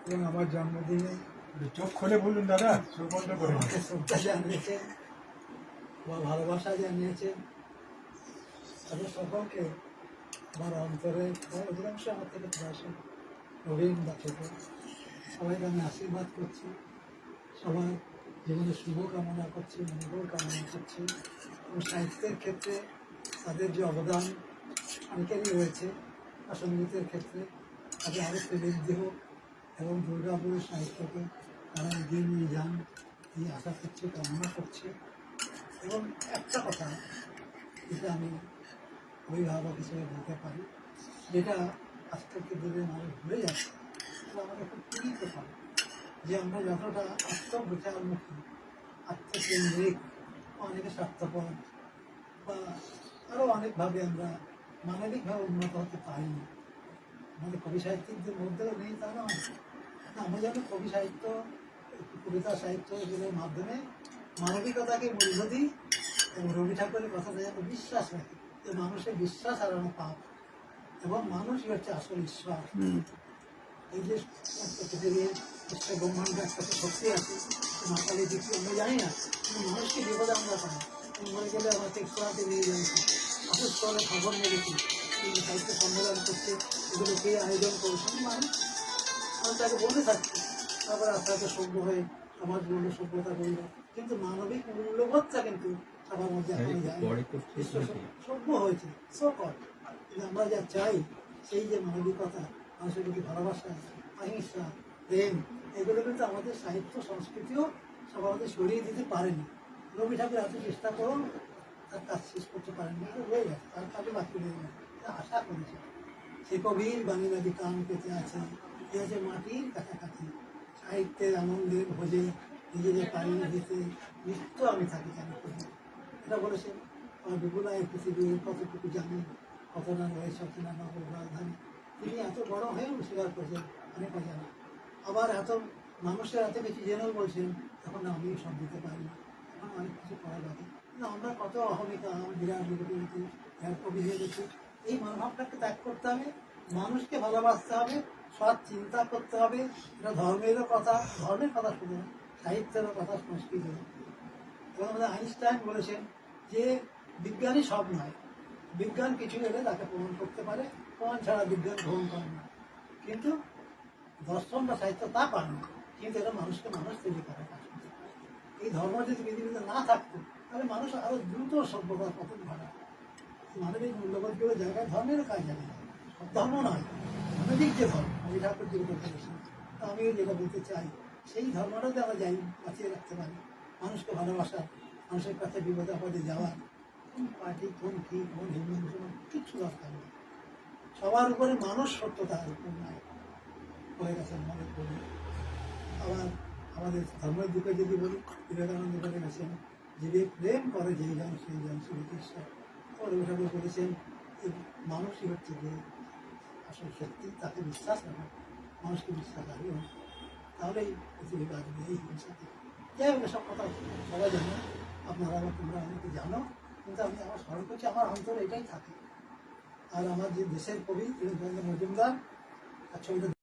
এবং আমার জন্মদিনে চোখ খুলে বলুন দাদা, চোখ বন্ধ করে আমাকে শ্রদ্ধা জানিয়েছেন বা ভালোবাসা জানিয়েছেন, তাদের সকলকে আমার অন্তরে অধিকাংশ আমার থেকে প্রয়াস নবীন বা ছোট সবাইকে আমি আশীর্বাদ করছি, সবার জীবনে শুভ কামনা করছি, মঙ্গল কামনা করছি। এবং সাহিত্যের ক্ষেত্রে তাদের যে অবদান অনেকেরই রয়েছে, বা সঙ্গীতের ক্ষেত্রে তাদের আরও বৃদ্ধি হোক এবং দুর্গাপুরের সাহিত্যকে তারা এগিয়ে নিয়ে যান এই আশা করছি, কামনা করছি। এবং একটা কথা যেটা আমি অভিভাবক হিসেবে বলতে পারি, যেটা আজকের দিনে মানুষ ভুলে যাচ্ছে, সেটা আমাদের খুব পীড়িত করে যে আমরা যতটা আত্মবিচারমুখী, আত্মকেন্দ্রিক, অনেকে স্বার্থপর বা আরও অনেকভাবে আমরা মানবিকভাবে উন্নত হতে পারি না। আমাদের কবি সাহিত্যিকদের মধ্যেও নেই তা নয়, আমরা যেন কবি সাহিত্য, কবিতা সাহিত্য এগুলোর মাধ্যমে মানবিকতাকে মূল্য দিই এবং রবি ঠাকুরের কথাটা যেন বিশ্বাস রাখি যে মানুষের বিশ্বাস হারানো পাপ এবং মানুষই হচ্ছে আসল ঈশ্বর। এই যে পৃথিবীর ব্রহ্মাণ্ডের একটা শক্তি আছে, মাতালি দিচ্ছি আমরা জানি না, কিন্তু মানুষকে বিপদে আমরা পাই। মরে গেলে আমরা টেক্সটাতে নিয়ে যাচ্ছি, আসল স্তরে খবর মেরেছি, সাহিত্য সম্মেলন করছে, এগুলো কে আয়োজন করছে, মানুষ তাকে বলে থাকছে। তারপরে আস্তে আস্তে সভ্য হয়ে সমাজ বলল, সভ্যতা বলল, কিন্তু মানবিক মূল্যবোধটা কিন্তু সবার মধ্যে এখনো যায়। সভ্য হয়েছে সকল, কিন্তু আমরা যা চাই সেই যে মানবিকতা, মানুষের প্রতি ভালোবাসা, অহিংসা, প্রেম, এগুলো কিন্তু আমাদের সাহিত্য সংস্কৃতিও সব আমাদের সরিয়ে দিতে পারেনি। রবি ঠাকুর এত চেষ্টা করুন, তার কাজ শেষ করতে পারেননি, রয়ে গেছে, তার কাজে বাকি রয়ে গেছে, আশা করেছে। সে কবির বাণী নদী কান পেতে আছে, এ হচ্ছে মাটির কাছাকাছি, সাহিত্যের আনন্দের ভোজে নিজেদের পাড়িয়ে দিতে নিত্য আমি থাকি জানি করি। এটা বলেছেন আমার বিপুলায় পৃথিবীর কতটুকু জানি, কত না রয়েছে অচেনা নগর রাজধানী। তিনি এত বড় হয়েও স্বীকার করেছেন অনেক অজানা। আবার এত মানুষের এত কিছু জেনেও বলছেন এখন আমি সব দিতে পারি না, এখন অনেক কিছু করা যাবে না। আমরা কত অহমিকা, বিরাট বিরতি কবি হয়ে গেছি। এই মনোভাবটাকে ত্যাগ করতে হবে, মানুষকে ভালোবাসতে হবে, সৎ চিন্তা করতে হবে। এটা ধর্মেরও কথা, ধর্মের কথা শুনে সাহিত্যেরও কথা, সংস্কৃতির। এবং আমাদের আইনস্টাইন বলেছেন যে বিজ্ঞানই সব নয়, বিজ্ঞান কিছু এলে তাকে প্রমাণ করতে পারে, প্রমাণ ছাড়া বিজ্ঞান গ্রহণ করে না। কিন্তু দর্শন বা সাহিত্য তা পারে না, কিন্তু এটা মানুষকে মানুষ তৈরি করার কাজ করতে পারে। এই ধর্ম যদি পৃথিবীতে না থাকতো তাহলে মানুষ আরও দ্রুত সভ্যতার পতন ঘটায়। মানবিক মূল্যবোধগুলো জায়গায় ধর্মেরও কাজ জানে না, সব ধর্ম নয়, মানবিক যে ধর্ম আমি ঠাকুর যেটা বলেছি, আমিও যেটা বলতে চাই, সেই ধর্মটাতে আমরা যাই বাঁচিয়ে রাখতে পারি। মানুষকে ভালোবাসা, মানুষের কাছে বিপদে আপদে যাওয়া, কোন পার্টি, কোন কি, কোন হিন্দু মুসলমান কিচ্ছু দরকার নেই। সবার উপরে মানুষ সত্যতার উপর নয় হয়ে গেছেন মনে করি। আবার আমাদের ধর্মের দিকে যদি বলি, বিবেকানন্দ বলে গেছেন যে প্রেম করে যেই জন সেই জন শ্রীকৃষ্ণ। রবি ঠাকুর বলেছেন এই মানুষই হচ্ছে যে আসল সত্যি, তাকে বিশ্বাস রাখা, মানুষকে বিশ্বাস রাখবে, তাহলেই পৃথিবী বাঁচবে এই হিংসাতে। যাই হোক, এসব কথা সবাই জানো, আপনারা বা তোমরা অনেকে জানো, কিন্তু আমি আমার স্মরণ করছি, আমার অন্তরে এটাই থাকে। আর আমার যে দেশের কবি মজুমদার, তার ছবিটা